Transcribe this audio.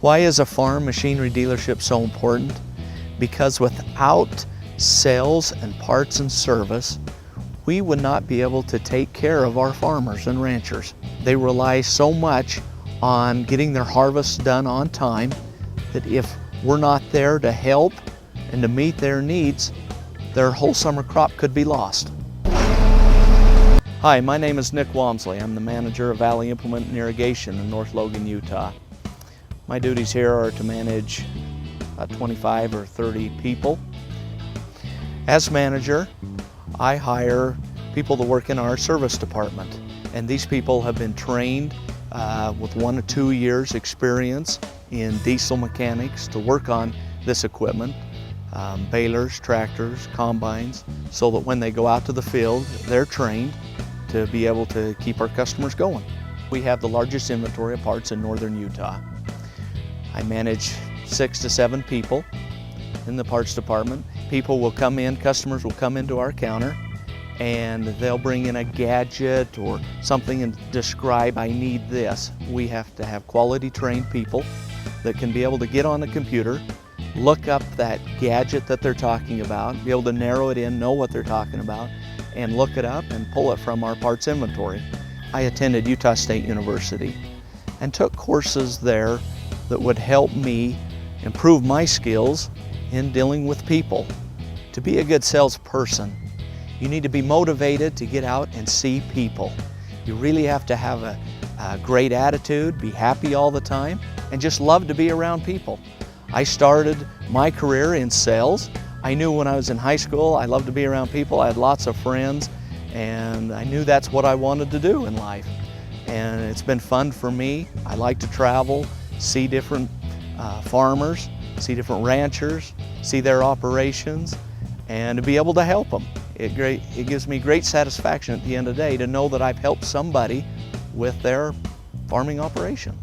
Why is a farm machinery dealership so important? Because without sales and parts and service, we would not be able to take care of our farmers and ranchers. They rely so much on getting their harvests done on time that if we're not there to help and to meet their needs, their whole summer crop could be lost. Hi, my name is Nick Walmsley. I'm the manager of Valley Implement and Irrigation in North Logan, Utah. My duties here are to manage 25 or 30 people. As manager, I hire people to work in our service department, and these people have been trained with 1 to 2 years experience in diesel mechanics to work on this equipment, balers, tractors, combines, so that when they go out to the field, they're trained to be able to keep our customers going. We have the largest inventory of parts in northern Utah. I manage 6 to 7 people in the parts department. People will come in, customers will come into our counter, and they'll bring in a gadget or something and describe, I need this. We have to have quality trained people that can be able to get on the computer, look up that gadget that they're talking about, be able to narrow it in, know what they're talking about, and look it up and pull it from our parts inventory. I attended Utah State University and took courses there that would help me improve my skills in dealing with people. To be a good salesperson, you need to be motivated to get out and see people. You really have to have a great attitude, be happy all the time, and just love to be around people. I started my career in sales. I knew when I was in high school I loved to be around people. I had lots of friends, and I knew that's what I wanted to do in life. And it's been fun for me. I like to travel, see different farmers, see different ranchers, see their operations, and to be able to help them. It gives me great satisfaction at the end of the day to know that I've helped somebody with their farming operation.